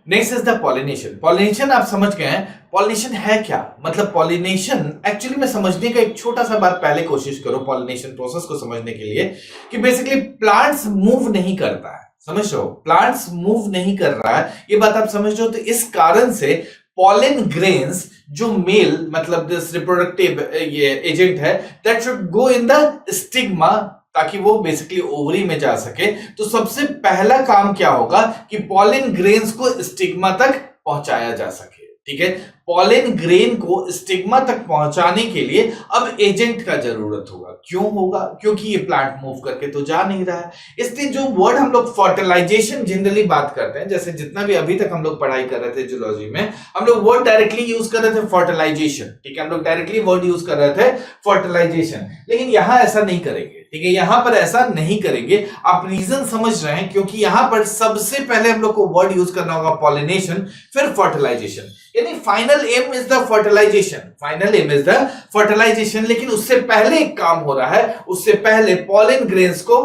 Next is the pollination. Pollination आप समझ गए हैं, पॉलिनेशन है क्या, मतलब पॉलिनेशन एक्चुअली में समझने का एक छोटा सा बात पहले कोशिश करो पॉलिनेशन प्रोसेस को समझने के लिए, कि बेसिकली प्लांट्स मूव नहीं करता है, समझ रहे हो, प्लांट्स मूव नहीं कर रहा है, ये बात आप समझ रहे हो। तो इस कारण से पॉलन ग्रेन्स जो मेल मतलब दिस रिप्रोडक्टिव ये एजेंट है, that should go in the stigma, ताकि वो बेसिकली ओवरी में जा सके। तो सबसे पहला काम क्या होगा कि पॉलन ग्रेन्स को स्टिग्मा तक पहुंचाया जा सके, ठीक है। पॉलन ग्रेन को स्टिग्मा तक पहुंचाने के लिए अब एजेंट का जरूरत होगा। क्यों होगा? क्योंकि ये प्लांट मूव करके तो जा नहीं रहा है। इसलिए जो वर्ड हम लोग फर्टिलाइजेशन जनरली बात करते हैं, जैसे जितना भी अभी तक हम लोग पढ़ाई कर रहे थे जूलॉजी में, हम लोग वर्ड डायरेक्टली यूज कर रहे थे फर्टिलाइजेशन, ठीक है, हम लोग डायरेक्टली वर्ड यूज कर रहे थे फर्टिलाइजेशन, लेकिन यहां ऐसा नहीं करेंगे, ठीक है, यहां पर ऐसा नहीं करेंगे। आप रीजन समझ रहे हैं, क्योंकि यहां पर सबसे पहले हम लोग को वर्ड यूज करना होगा पॉलिनेशन, फिर फर्टिलाइजेशन, यानी final aim is the fertilisation, final aim is the fertilisation. लेकिन उससे पहले एक काम हो रहा है, उससे पहले पॉलन ग्रेन्स को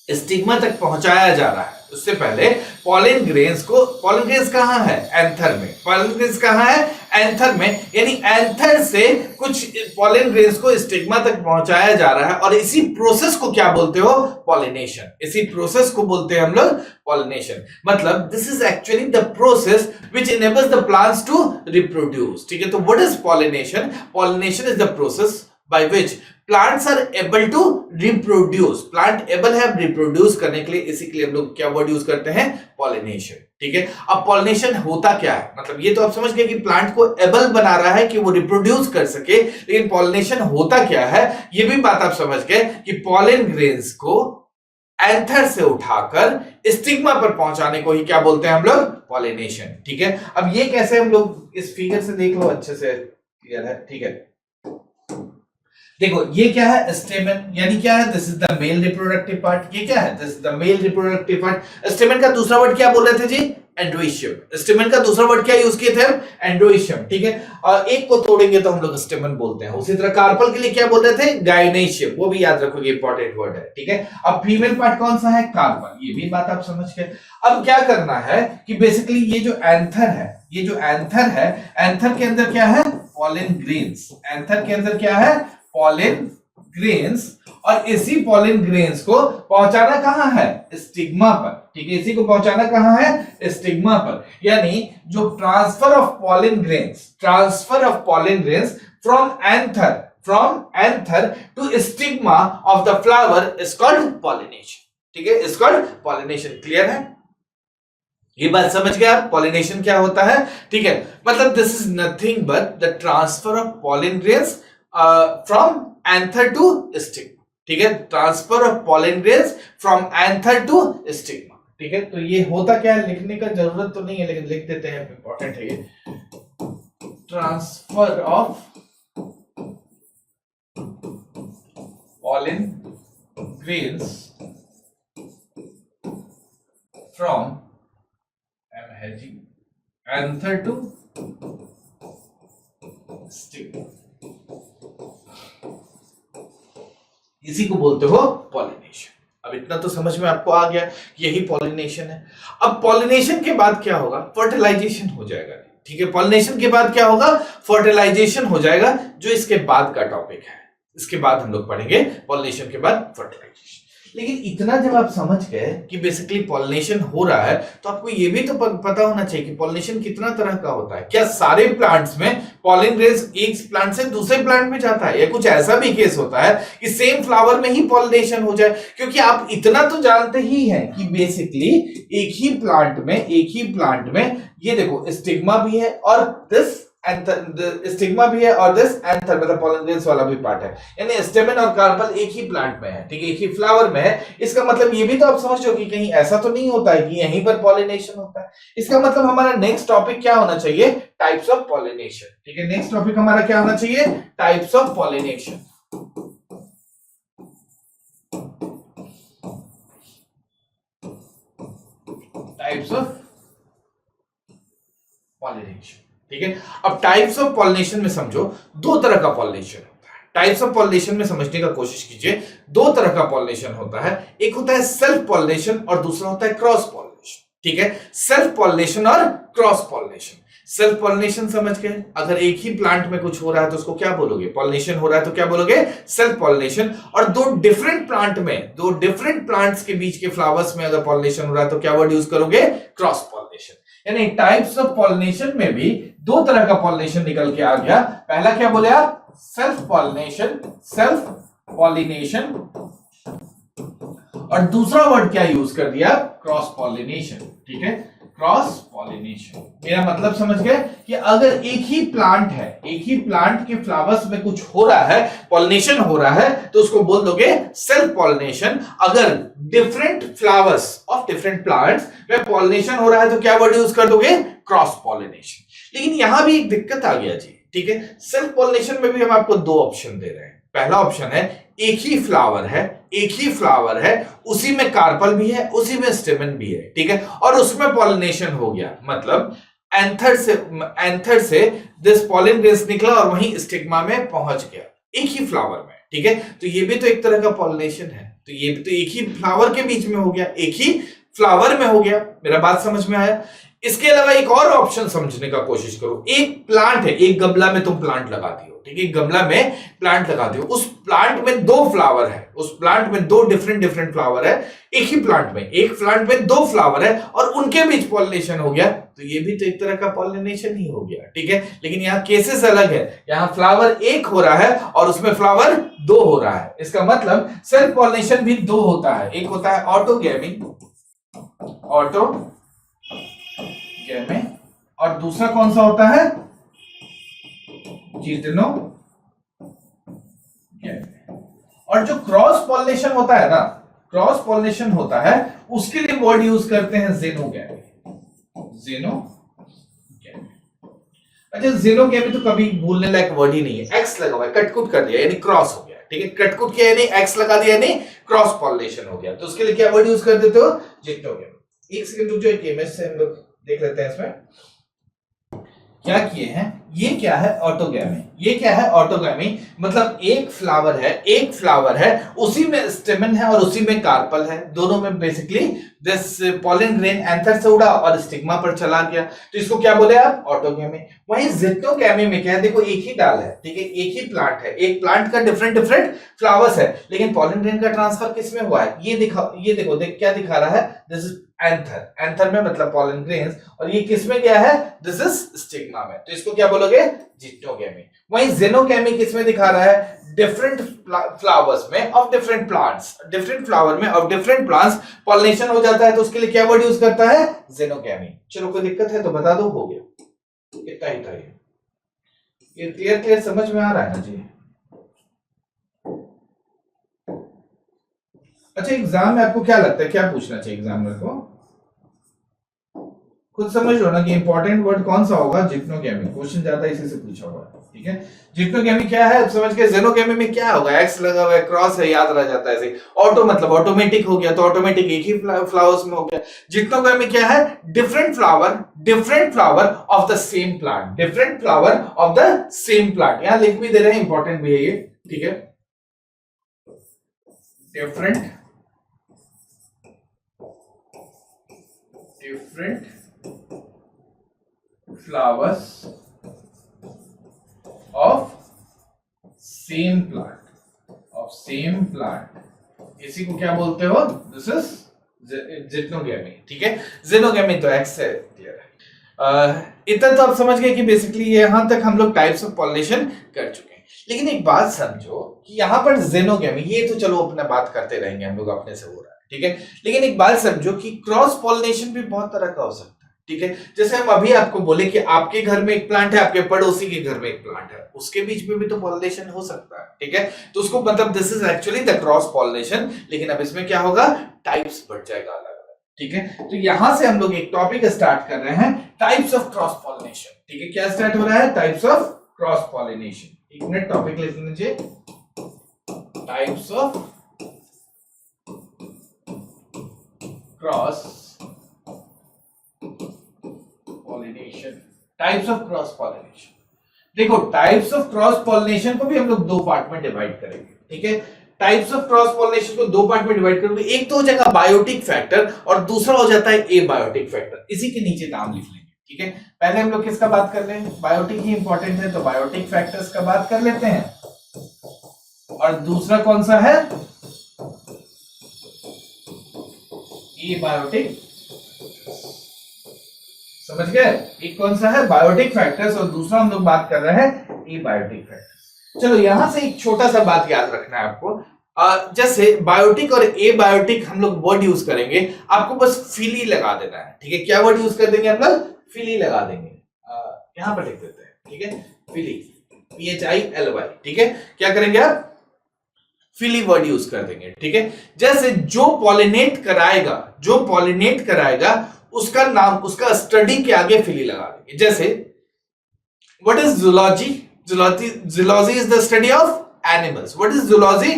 स्टिग्मा तक पहुंचाया जा रहा है। उससे पहले पॉलन ग्रेन्स कहां है? एंथर में। पॉलन ग्रेन्स कहां है? एंथर में, यानी एंथर से कुछ पॉलन ग्रेन्स को स्टिग्मा तक पहुंचाया जा रहा है, और इसी प्रोसेस को क्या बोलते हो? पॉलिनेशन। इसी प्रोसेस को बोलते हैं हम लोग पॉलिनेशन। मतलब this is actually the process which enables the plants to reproduce, ठीक है। तो what is pollination? Pollination is the process by which plants are able to reproduce, plant able है reproduce करने के लिए, इसी के लिए हम लोग क्या वर्ड यूज करते हैं? pollination, ठीक है। अब pollination होता क्या है, मतलब ये तो आप समझ गए कि प्लांट को एबल बना रहा है कि वो रिप्रोड्यूस कर सके, लेकिन pollination होता क्या है ये भी बात आप समझ गए कि pollen grains को एंथर से उठाकर स्टिग्मा पर पहुंचाने को ही क्या बोलते हैं हम लोग? pollination, ठीक है। अब ये कैसे हम लोग इस फिगर से देख लो, अच्छे से क्लियर है, ठीक है। देखो ये क्या है? स्टेमन, यानी क्या है? This is the male reproductive part. ये क्या है? This is the male reproductive part. स्टेमन का दूसरा वर्ड क्या बोल रहे थे जी? एंड्रोइशियम। स्टेमन का दूसरा वर्ड क्या यूज किए थे? एंड्रोइशियम, ठीक है। और एक को तोड़ेंगे तो हम लोग स्टेमन बोलते हैं। उसी तरह कार्पल के लिए क्या बोल रहे थे? गायनेशियम, वो भी याद रखोगे, इंपॉर्टेंट वर्ड है, ठीक है। अब फीमेल पार्ट कौन सा है? कार्पल, ये भी बात आप समझ गए। अब क्या करना है कि बेसिकली ये जो एंथर है, ये जो एंथर है, एंथर के अंदर क्या है? Pollen grains. एंथर के अंदर क्या है? पॉलन ग्रेन्स, और इसी पॉलन ग्रेन्स को पहुंचाना कहां है? स्टिग्मा पर, ठीक है। इसी को पहुंचाना कहां है? स्टिग्मा पर। यानी जो transfer of pollen grains from anther to stigma of the flower is called pollination, ठीक है, इज कॉल्ड पॉलिनेशन। क्लियर है? ये बात समझ गए आप? पॉलिनेशन क्या होता है, ठीक है। मतलब this is nothing but the transfer of pollen grains from anther to stigma, ठीक है। Transfer of pollen grains from anther to stigma, ठीक है। तो ये होता क्या है, लिखने का जरूरत तो नहीं है, लेकिन लिख देते हैं, इंपॉर्टेंट है ये। Transfer of pollen grains from anther to stigma, इसी को बोलते हो पॉलिनेशन। अब इतना तो समझ में आपको आ गया, यही पॉलिनेशन है। अब पॉलिनेशन के बाद क्या होगा? फर्टिलाइजेशन हो जाएगा, ठीक है। पॉलिनेशन के बाद क्या होगा? फर्टिलाइजेशन हो जाएगा, जो इसके बाद का टॉपिक है। इसके बाद हम लोग पढ़ेंगे पॉलिनेशन के बाद फर्टिलाइजेशन। लेकिन इतना जब आप समझ गए कि बेसिकली पॉलिनेशन हो रहा है, तो आपको ये भी तो पता होना चाहिए कि पॉलिनेशन कितना तरह का होता है। क्या सारे प्लांट्स में पॉलन ग्रेन्स एक प्लांट से दूसरे प्लांट में जाता है, या कुछ ऐसा भी केस होता है कि सेम फ्लावर में ही पॉलिनेशन हो जाए? क्योंकि आप इतना तो जानते ही हैं कि बेसिकली एक ही प्लांट में ये देखो स्टिग्मा भी है और दिस स्टिग्मा भी है और दिस एंथर मतलब पॉलन ग्रेन्स वाला भी पार्ट है, यानी स्टेमन और कार्पल एक ही प्लांट में है, ठीक है, एक ही फ्लावर में है। इसका मतलब ये भी तो आप समझ रहे हो कि कहीं ऐसा तो नहीं होता है कि यहीं पर पॉलिनेशन होता है। इसका मतलब हमारा नेक्स्ट टॉपिक क्या होना चाहिए? टाइप्स ऑफ पॉलिनेशन, ठीक है। नेक्स्ट टॉपिक हमारा क्या होना चाहिए? Types of pollination. Types of pollination, ठीक है। अब टाइप्स ऑफ पॉलिनेशन में समझो, दो तरह का पॉलिनेशन होता है। टाइप्स ऑफ पॉलिनेशन में समझने का कोशिश कीजिए, दो तरह का पॉलिनेशन होता है। एक होता है सेल्फ पॉलिनेशन और दूसरा होता है क्रॉस पॉलिनेशन, ठीक है, सेल्फ पॉलिनेशन और क्रॉस पॉलिनेशन। सेल्फ पॉलिनेशन समझ गए, अगर एक ही प्लांट में कुछ हो रहा है तो उसको क्या बोलोगे, पॉलिनेशन हो रहा है तो क्या बोलोगे, सेल्फ पॉलिनेशन। और दो डिफरेंट प्लांट में, दो डिफरेंट प्लांट्स के बीच के फ्लावर्स में अगर पॉलिनेशन हो रहा है तो क्या वर्ड यूज करोगे, क्रॉस पॉलिनेशन। यानी टाइप्स ऑफ पॉलिनेशन में भी दो तरह का पॉलिनेशन निकल के आ गया। पहला क्या बोले आप, सेल्फ पॉलिनेशन, सेल्फ पॉलिनेशन, और दूसरा वर्ड क्या यूज कर दिया, क्रॉस पॉलिनेशन। ठीक है, क्रॉस पॉलिनेशन। मेरा मतलब समझ गए कि अगर एक ही प्लांट है, एक ही प्लांट के फ्लावर्स में कुछ हो रहा है, पॉलिनेशन हो रहा है, तो उसको बोल दोगे सेल्फ पॉलिनेशन। अगर different flowers of different plants में पॉलिनेशन हो रहा है तो क्या वर्ड यूज कर दोगे, क्रॉस पॉलिनेशन। लेकिन यहां भी एक दिक्कत आ गया जी। ठीक है, सेल्फ पॉलिनेशन में भी हम आपको दो ऑप्शन दे रहे हैं। पहला ऑप्शन है एक ही फ्लावर है, एक ही फ्लावर है, उसी में कार्पल भी है, उसी में स्टेमन भी है, ठीक है, और उसमें पॉलिनेशन हो गया, मतलब एंथर से दिस पॉलिन ग्रेन्स निकला और वहीं स्टिग्मा में पहुंच गया, एक ही फ्लावर में। ठीक है, तो ये भी तो एक तरह का पॉलिनेशन है, तो ये भी तो एक ही फ्लावर के बीच में हो गया, एक ही फ्लावर में हो गया। मेरा बात समझ में आया। इसके अलावा एक और ऑप्शन समझने का कोशिश करो। एक प्लांट है, एक गमला में तुम प्लांट लगाती हो, ठीक है, गमला में प्लांट लगाती हो, उस प्लांट में दो फ्लावर है, उस प्लांट में दो डिफरेंट डिफरेंट फ्लावर है, एक ही प्लांट में, एक प्लांट में दो फ्लावर है और उनके बीच पॉलिनेशन हो गया, तो ये भी तो एक तरह का पॉलिनेशन ही हो गया। ठीक है, लेकिन यहाँ केसेस अलग है, यहाँ फ्लावर एक हो रहा है और उसमें फ्लावर दो हो रहा है। इसका मतलब सेल्फ पॉलिनेशन भी दो होता है, एक होता है ऑटोगैमी, ऑटोगैमी, और दूसरा कौन सा होता है, जिटनोगैमी। और जो क्रॉस पॉलिनेशन होता है ना, क्रॉस पॉलिनेशन होता है, उसके लिए वर्ड यूज करते हैं ज़ेनोगैमी, ज़ेनोगैमी। अच्छा, ज़ेनोगैमी तो कभी भूलने लायक वर्ड ही नहीं है, एक्स लगा हुआ है, कटकुट कर दिया यानी क्रॉस हो गया। ठीक है, कटकुट किया यानी एक्स लगा दिया यानी क्रॉस पॉलिनेशन हो गया, तो उसके लिए क्या वर्ड यूज कर देते हो, जिटनोगैमी। एक सेकंड रुक जाओ, एक इमेज से हम लोग देख लेते हैं इसमें क्या किए हैं। ये क्या है, ऑटोगैमी। ये क्या है, ऑटोगैमी, मतलब एक फ्लावर है, एक फ्लावर है, उसी में स्टेमन है और उसी में कार्पल है, दोनों में basically this pollen grain anther से उड़ा और स्टिग्मा पर चला गया, तो इसको क्या बोले आप, ऑटोगैमी। वहीं जिटनोगैमी में क्या है, देखो एक ही डाल है, ठीक है, एक ही प्लांट है, एक प्लांट का डिफरेंट डिफरेंट फ्लावर्स है, लेकिन पॉलन ग्रेन का ट्रांसफर किसमें हुआ है, ये देखो क्या दिखा रहा है, दिस इज एंथर, एंथर में मतलब पॉलन ग्रेन्स, और ये किसमें गया है, दिस इज स्टिग्मा में, तो इसको क्या बोलोगे, जिटनोगैमी। वहीं ज़ेनोगैमी किसमें दिखा रहा है, डिफरेंट फ्लावर्स में of different plants, different flower में ऑफ डिफरेंट प्लांट्स पॉलिनेशन हो जाता है, तो उसके लिए क्या वर्ड यूज करता है, ज़ेनोगैमी। चलो कोई दिक्कत है तो बता दो, हो गया, इतना ही था। ये क्लियर समझ में आ रहा है ना जी। अच्छा, एग्जाम में आपको क्या लगता है, क्या पूछना चाहिए एग्जामिनर को, खुद समझ लो ना कि इंपॉर्टेंट वर्ड कौन सा होगा, जिटनोगैमी। क्वेश्चन ज्यादा इसी से पूछा हुआ है। ठीक है, जिटनोगैमी क्या है अब समझ गए। ज़ेनोगैमी में क्या होगा, एक्स लगा हुआ है, क्रॉस है, याद रह जाता है ऐसे। ऑटो मतलब ऑटोमेटिक हो गया, तो ऑटोमेटिक एक ही फ्लावर्स में हो गया। जिटनोगैमी क्या है, different flower of the same plant, different flower of the same plant. यहां लिख भी दे रहे हैं, इंपॉर्टेंट भी है ये। ठीक है, different flowers of same plant, इसी को क्या बोलते हो, दिस इज जिटनोगैमी। ठीक है, ज़ेनोगैमी तो एक्स है, क्लियर है। इतना तो आप समझ गए कि बेसिकली यहां तक हम लोग टाइप्स ऑफ पॉलिनेशन कर चुके हैं। लेकिन एक बात समझो कि यहां पर ज़ेनोगैमी, ये तो चलो अपना बात करते रहेंगे हम लोग, अपने से हो रहा है, ठीक है, लेकिन एक बात समझो कि क्रॉस पॉलिनेशन भी बहुत तरह का हो सकता है। ठीक है, जैसे हम अभी आपको बोले कि आपके घर में एक प्लांट है, आपके पड़ोसी के घर में एक प्लांट है, उसके बीच में भी तो पॉलिनेशन हो सकता है। ठीक है, तो उसको मतलब this is actually the cross pollination, लेकिन अब इसमें क्या होगा, टाइप्स बढ़ जाएगा अलग अलग। ठीक है, तो यहां से हम लोग एक टॉपिक स्टार्ट कर रहे हैं, टाइप्स ऑफ क्रॉस पॉलिनेशन। ठीक है, क्या स्टार्ट हो रहा है, टाइप्स ऑफ क्रॉस पॉलिनेशन। एक मिनट टॉपिक लिख लीजिए, types of cross pollination, types of cross pollination. देखो, टाइप्स ऑफ क्रॉस पॉलिनेशन को भी हम लोग दो पार्ट में डिवाइड करेंगे। ठीक है, टाइप्स ऑफ क्रॉस पॉलिनेशन को दो पार्ट में डिवाइड करोगे, एक तो हो जाएगा बायोटिक फैक्टर और दूसरा हो जाता है एबायोटिक फैक्टर। इसी के नीचे नाम लिख लेंगे, ठीक है। पहले हम लोग किसका बात कर रहे हैं, बायोटिक ही इंपॉर्टेंट है तो बायोटिक फैक्टर्स का बात कर लेते हैं, और दूसरा कौन सा है, एबायोटिक। समझ गए, एक कौन सा है बायोटिक फैक्टर्स और दूसरा हम लोग बात कर रहे हैं एबायोटिक फैक्टर्स। चलो यहां से एक छोटा सा बात याद रखना है आपको, जैसे बायोटिक और एबायोटिक हम लोग वर्ड यूज करेंगे, आपको बस फिली लगा देना है, ठीक है। क्या वर्ड यूज कर देंगे हम लोग, फिली लगा देंगे, यहां पर लिख देते हैं, ठीक है, फिली, PHILY, ठीक है। क्या करेंगे आप, फिली वर्ड यूज कर देंगे, ठीक है। जैसे जो पॉलिनेट कराएगा उसका नाम, उसका स्टडी के आगे फिली लगा देंगे। जैसे what is zoology, zoology is the study of animals. What is zoology,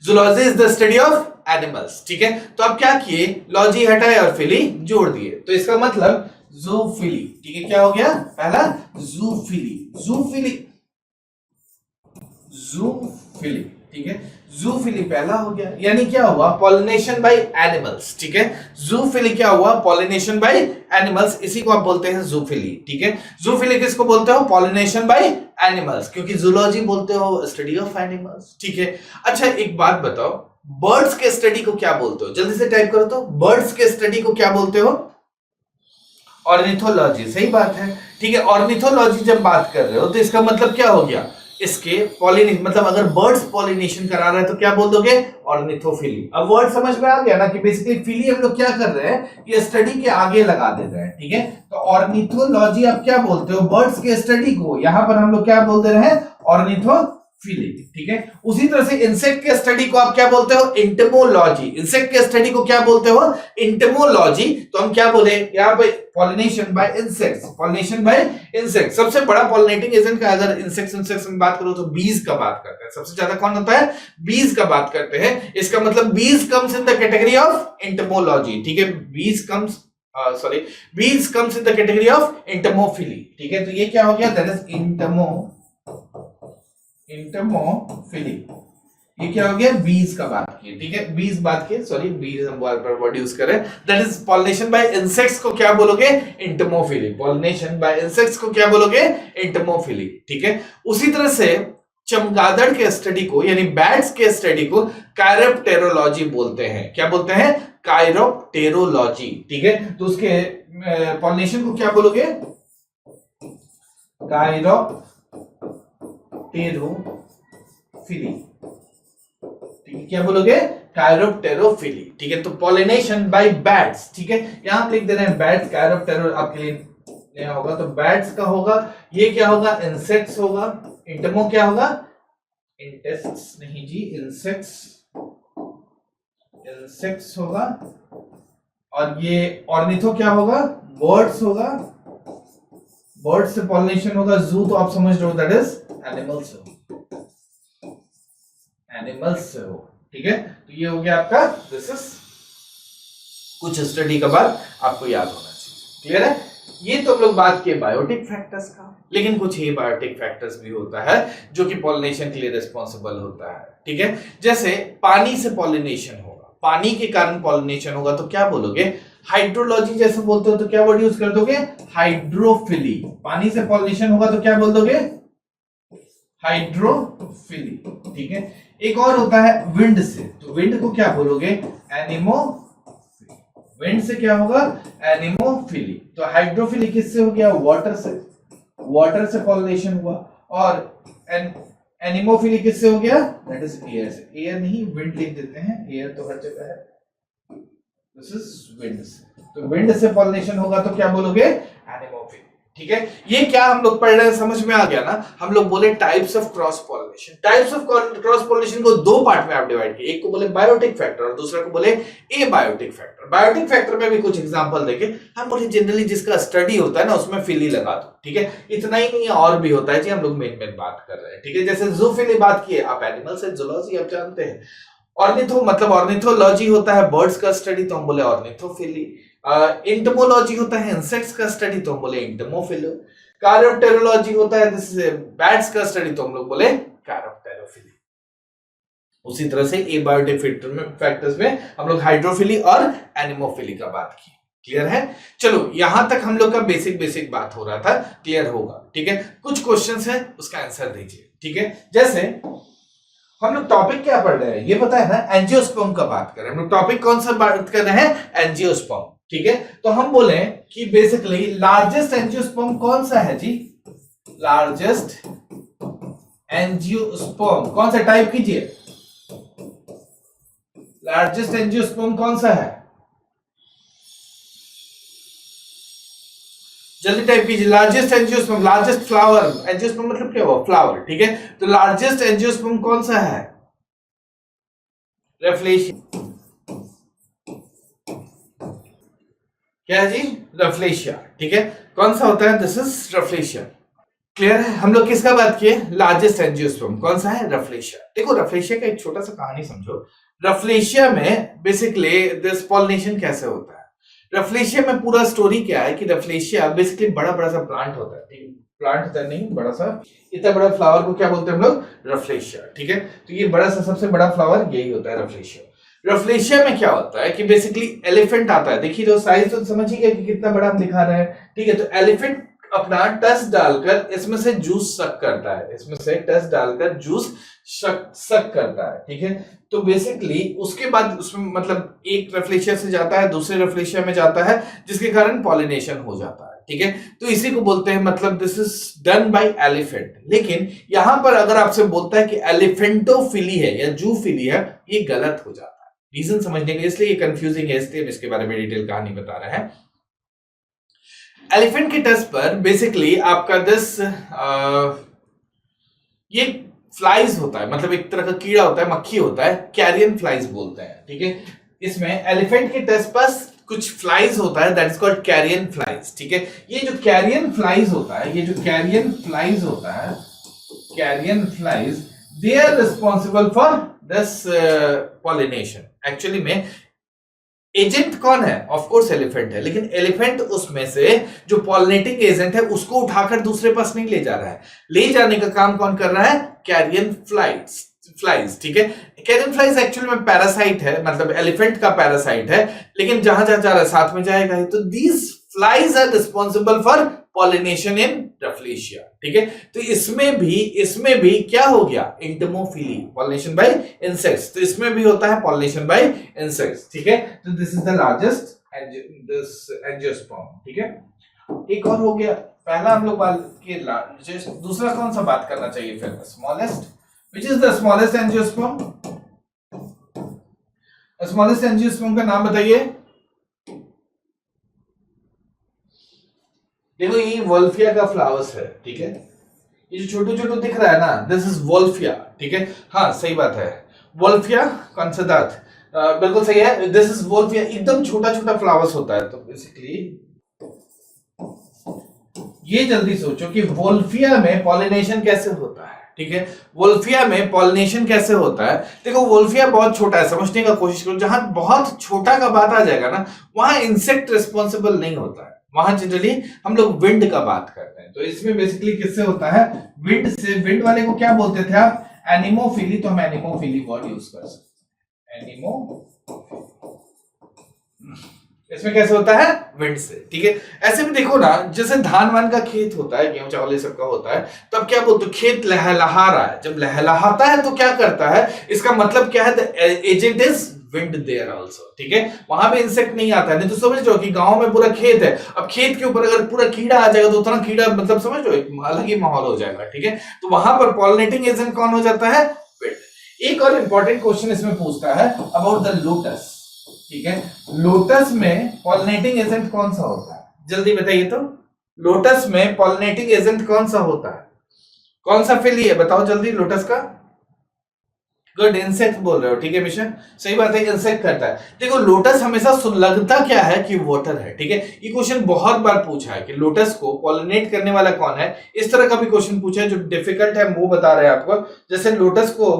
zoology is the study of animals, ठीक है। तो आप क्या किए, लॉजी हटाए और फिली जोड़ दिए, तो इसका मतलब जूफिली, ठीक है। क्या हो गया, पहला जूफिली, जूफिली, जूफिली, ठीक है, जूफिली पहला हो गया, यानी क्या हुआ, पॉलिनेशन बाय एनिमल्स, ठीक है। जूफिली क्या हुआ, पॉलिनेशन बाय एनिमल्स, इसी को आप बोलते हैं जूफिली, ठीक है। जूफिली किसको बोलते हो, पॉलिनेशन बाय एनिमल्स, क्योंकि जूलॉजी बोलते हो स्टडी ऑफ एनिमल्स, ठीक है। अच्छा एक बात बताओ, बर्ड्स के स्टडी को क्या बोलते हो, जल्दी से टाइप करो तो, बर्ड्स के स्टडी को क्या बोलते हो, ऑर्निथोलॉजी, सही बात है, ठीक है। ऑर्निथोलॉजी जब बात कर रहे हो तो इसका मतलब क्या हो गया, इसके पॉलिनेशन, मतलब अगर बर्ड्स पॉलिनेशन करा रहा है तो क्या बोल दोगे, ऑर्निथोफिली। अब वर्ड समझ में आ गया ना कि बेसिकली फिली हम लोग क्या कर रहे हैं, ये स्टडी के आगे लगा दे रहे हैं, ठीक है। तो ऑर्निथोलॉजी आप क्या बोलते हो, बर्ड्स के स्टडी को, यहां पर हम लोग क्या बोल दे रहे हैं, ऑर्निथोफिली, ठीक है। उसी तरह से इंसेक्ट के स्टडी को आप क्या बोलते हो, इंटमोलॉजी। इंसेक्ट के स्टडी को क्या बोलते हो, इंटमोलॉजी। तो हम क्या बोले यहाँ पे, pollination by insects, pollination by insect. सबसे बड़ा पॉलिनेटिंग एजेंट का अगर इंसेक्ट्स में बात करो तो बीज का बात करते हैं, सबसे ज्यादा कौन होता है, बीज का बात करते हैं। इसका मतलब bees comes in the category of entomology, ठीक है। Bees comes in the category of entomophily, ठीक है। तो ये क्या हो गया, दैट इज इंटमोफिली। ये क्या हो गया, बीज का बात की, ठीक है, बीज बात की, सॉरी बीज हम वर्ड यूज करें, that is pollination by insects को क्या बोलोगे, इंटमोफिली। पॉलिनेशन बाय इंसेक्ट्स को क्या बोलोगे, इंटमोफिली, ठीक है। उसी तरह से चमगादड़ के स्टडी को, यानी बैट्स के स्टडी को कायरोप्टेरोलॉजी बोलते हैं। क्या बोलते हैं, कायरोप्टेरोलॉजी, ठीक है। तो उसके पॉलिनेशन को क्या बोलोगे, कायरोप्टेरोफिली, ठीक है। क्या बोलोगे, कायरोप्टेरोफिली, ठीक है। तो पॉलिनेशन बाय बैट्स, ठीक है, यहां लिख दे रहे हैं बैट्स, कायरोप्टेरो आपके लिए नया होगा, तो बैट्स का होगा, ये क्या होगा, इंसेक्ट्स होगा। इंटमो क्या होगा, इंटेस्ट्स नहीं जी, इंसेक्ट्स होगा, और ये ऑर्निथो क्या होगा, बर्ड्स होगा, बर्ड्स से पॉलिनेशन होगा। जू तो आप समझ रहे हो, दैट इज एनिमल्स हो, एनिमल्स से हो, ठीक है। तो ये हो गया आपका, दिस इज कुछ स्टडी का बाद आपको याद होना चाहिए, क्लियर है। ये तो हम लोग बात किए बायोटिक फैक्टर्स का, लेकिन कुछ ही बायोटिक फैक्टर्स भी होता है जो कि पॉलिनेशन के लिए रिस्पॉन्सिबल होता है, ठीक है। जैसे पानी से पॉलिनेशन होगा, पानी के कारण पॉलिनेशन होगा, तो क्या बोलोगे, हाइड्रोलॉजी जैसे बोलते हो तो क्या वर्ड यूज कर दोगे, हाइड्रोफिली। पानी से पॉलिनेशन होगा तो क्या बोल दोगे, हाइड्रोफिली, ठीक है। एक और होता है विंड से, तो विंड को क्या बोलोगे, एनिमोफिली। विंड से क्या होगा, एनिमोफिली। तो हाइड्रोफिली किससे हो गया, वाटर से, वाटर से पॉलिनेशन हुआ। और एनिमोफिली किससे हो गया, दैट इज एयर से। एयर नहीं, विंड लिख देते हैं, एयर तो हर जगह है, दिस इज विंड से। तो विंड से पॉलिनेशन होगा तो क्या बोलोगे, एनिमोफिली, ठीक है। ये क्या हम लोग पढ़ रहे हैं, समझ में आ गया ना। हम लोग बोले types of cross pollination. Types of cross pollination को दो पार्ट में आप डिवाइड किए, एक को बोले बायोटिक फैक्टर और दूसरा को बोले एबायोटिक फैक्टर। बायोटिक फैक्टर में भी कुछ एग्जांपल देखे, हम बोले जनरली जिसका स्टडी होता है ना उसमें फिली लगा दो, ठीक है। इतना ही नहीं है, और भी होता है जी, हम लोग मेन बात कर रहे हैं, ठीक है। जैसे जूफिली बात की, आप एनिमल्स एंड जूलॉजी आप जानते हैं। ऑर्निथो मतलब ऑर्निथोलॉजी होता है बर्ड्स का स्टडी, तो हम बोले ऑर्निथोफिली। इंटमोलॉजी होता है इंसेक्ट्स का स्टडी, तो हम बोले इंटमोफिली। कायरोप्टेरोलॉजी होता है बैट्स का स्टडी, तो हम लोग बोले कायरोप्टेरोफिली। उसी तरह से एबायोटिक फैक्टर्स में हम लोग हाइड्रोफिली और एनिमोफिली का बात की। क्लियर है? चलो यहां तक हम लोग का बेसिक बात हो रहा था, क्लियर होगा। ठीक है, कुछ क्वेश्चंस है उसका आंसर दीजिए। ठीक है, जैसे हम लोग टॉपिक क्या पढ़ रहे हैं ये पता है ना, एंजियोस्पर्म का बात कर रहे हैं हम लोग। टॉपिक कौन सा बात कर रहे हैं? एंजियोस्पर्म। ठीक है, तो हम बोले कि बेसिकली लार्जेस्ट एंजियोस्पर्म कौन सा है जी? लार्जेस्ट एंजियोस्पर्म कौन सा? टाइप कीजिए, लार्जेस्ट एंजियोस्पर्म कौन सा है? जल्दी टाइप कीजिए, largest angiosperm, largest flower. Angiosperm मतलब क्या हुआ? फ्लावर। ठीक है, तो लार्जेस्ट एंजियोस्पर्म कौन सा है? रेफ्लेशिया। क्या है जी? रेफ्लेशिया। ठीक है, कौन सा होता है? This is rafflesia. क्लियर है? हम लोग किसका बात किए? लार्जेस्ट एंजियोस्पर्म कौन सा है? रेफ्लेशिया। देखो रेफ्लेशिया का एक छोटा सा कहानी समझो। रेफ्लेशिया में बेसिकली दिस पॉलिनेशन कैसे होता है? रेफ्लेशिया में पूरा स्टोरी क्या है कि रेफ्लेशिया बेसिकली बड़ा बड़ा सा प्लांट होता है। प्लांट होता नहीं, बड़ा सा, इतना बड़ा फ्लावर को क्या बोलते हैं हम लोग? रेफ्लेशिया। ठीक है, तो ये बड़ा सा सबसे बड़ा फ्लावर यही होता है, रेफ्लेशिया। रेफ्लेशिया में क्या होता है कि बेसिकली एलिफेंट आता है। देखिए जो साइज तो समझिए कि कितना बड़ा हम दिखा रहे हैं। ठीक है, तो एलिफेंट अपना टस डालकर इसमें से जूस सक करता है, इसमें से टस डालकर जूस सक करता है। ठीक है, तो बेसिकली उसके बाद उसमें मतलब एक रेफ्लेशिया से जाता है दूसरे रेफ्लेशिया में जाता है, जिसके कारण पॉलिनेशन हो जाता है। ठीक है, तो इसी को बोलते हैं, मतलब this is done by elephant. लेकिन यहां पर अगर आपसे बोलता है कि एलिफेंटोफिली है या जूफिली है, ये गलत हो जाता है। रीजन समझने के लिए, इसलिए ये कंफ्यूजिंग है, इसलिए हम इसके बारे में डिटेल कहानी बता रहे हैं। एलिफेंट के टस पर बेसिकली आपका दिस ये फ्लाइज होता है, मतलब एक तरह का कीड़ा होता है, मक्खी होता है, कैरियन फ्लाइज बोलते हैं। ठीक है, इसमें एलिफेंट के टस पर कुछ फ्लाइज होता है, that is called carrion flies. ठीक है, ये जो कैरियन फ्लाइज होता है, ये जो कैरियन फ्लाइज होता है, carrion flies, they are responsible for this pollination. Actually में एजेंट कौन है? ऑफ कोर्स एलिफेंट है, लेकिन एलिफेंट उसमें से जो पॉलिनेटिंग एजेंट है उसको उठाकर दूसरे पास नहीं ले जा रहा है, ले जाने का काम कौन कर रहा है? Carrion flies. ठीक है, कैरियन फ्लाइज एक्चुअली में पैरासाइट है, मतलब एलिफेंट का पैरासाइट है, लेकिन जहां जहां जा रहा है साथ में जाएगा ही। तो these flies are responsible for pollination in Rafflesia. ठीक है, तो इसमें भी क्या हो गया? Entomophily, pollination by insects. तो इसमें भी होता है पॉलिनेशन बाय इंसेक्ट्स। ठीक है, तो this is the largest this angiosperm. ठीक है, एक और हो गया। पहला हम लोग बात के, दूसरा कौन सा बात करना चाहिए फिर? Smallest. Which is the smallest angiosperm? Smallest angiosperm का नाम बताइए। देखो ये वोल्फिया का फ्लावर्स है। ठीक है, ये जो छोटू छोटू दिख रहा है ना, दिस इज वोल्फिया। ठीक है, हाँ सही बात है, वोल्फिया कौन सा दांत, बिल्कुल सही है, दिस इज वोल्फिया। एकदम छोटा छोटा फ्लावर्स होता है। तो बेसिकली ये जल्दी सोचो कि वोल्फिया में पॉलिनेशन कैसे होता है। ठीक है, वोल्फिया में पॉलिनेशन कैसे होता है? देखो वोल्फिया बहुत छोटा है, समझने का कोशिश करो। जहां बहुत छोटा का बात आ जाएगा ना, वहां इंसेक्ट रिस्पॉन्सिबल नहीं होता है, वहां जनरली हम लोग विंड का बात करते हैं। तो इसमें बेसिकली किससे होता है? विंड से। विंड वाले को क्या बोलते थे आप? एनिमोफिली। तो हम एनिमोफिली वर्ड यूज कर सकते हैं, एनिमो। इसमें कैसे होता है? विंड से। ठीक है, ऐसे भी देखो ना, जैसे धान वान का खेत होता है, गेहूं चावल ये सब का होता है, तब क्या बोलते? खेत लहलहा रहा है। जब लहलहाता है तो क्या करता है? इसका मतलब क्या है? Agent is wind there also. ठीक है, वहां पे इंसेक्ट नहीं आता है। नहीं तो समझ लो कि गांव में पूरा खेत है, अब खेत के ऊपर अगर पूरा कीड़ा आ जाएगा तो उतना कीड़ा, मतलब समझ लो एक अलग ही माहौल हो जाएगा। ठीक है, तो वहां पर पॉलिनेटिंग एजेंट कौन हो जाता है? विंड। एक और इंपॉर्टेंट क्वेश्चन इसमें पूछता है अबाउट द लोटस। ठीक है, लोटस में पॉलिनेटिंग एजेंट कौन सा होता है? जल्दी बताइए तो, लोटस में पॉलिनेटिंग एजेंट कौन सा होता है? कौन सा फिली है बताओ जल्दी लोटस का? गुड, इंसेक्ट बोल रहे हो। ठीक है मिशन, सही बात है, इंसेक्ट करता है। देखो लोटस हमेशा लगता क्या है कि वाटर है। ठीक है, ये क्वेश्चन बहुत बार पूछा है कि लोटस को पॉलिनेट करने वाला कौन है। इस तरह का भी क्वेश्चन पूछा है, जो डिफिकल्ट है वो बता रहे हैं आपको। जैसे लोटस को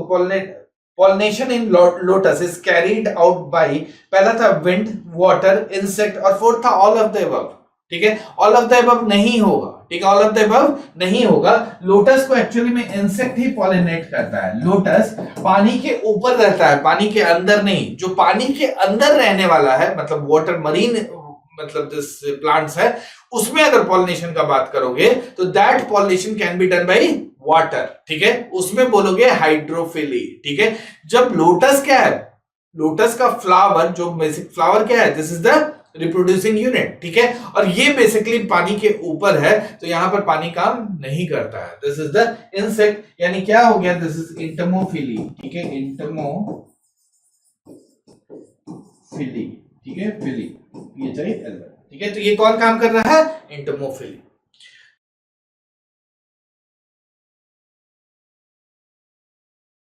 pollination in lotus is carried out by, पहला था विंड, वाटर, इंसेक्ट, और फोर्थ था ऑल ऑफ द अबव। ठीक है, ऑल ऑफ द अबव नहीं होगा, ठीक है, ऑल ऑफ द अबव नहीं होगा। लोटस को एक्चुअली में इंसेक्ट ही पॉलिनेट करता है। लोटस पानी के ऊपर रहता है, पानी के अंदर नहीं। जो पानी के अंदर रहने वाला है, मतलब वाटर मरीन, मतलब दिस प्लांट्स है, उसमें अगर पॉलिनेशन का बात करोगे तो that pollination can be done by water, ठीक है, उसमें बोलोगे हाइड्रोफिली, ठीक है। जब लोटस क्या है, लोटस का फ्लावर, जो बेसिक फ्लावर क्या है, this is the reproducing unit, ठीक है, और ये बेसिकली पानी के ऊपर है, तो यहां पर पानी काम नहीं करता है। दिस इज द इंसेक्ट, यानी क्या हो गया, दिस इज इंटमोफिली, ठीक है, इंटमोफिली, ठीक है, फिली, ठीक है, तो ये कौन काम कर रहा है, इंटमोफिली।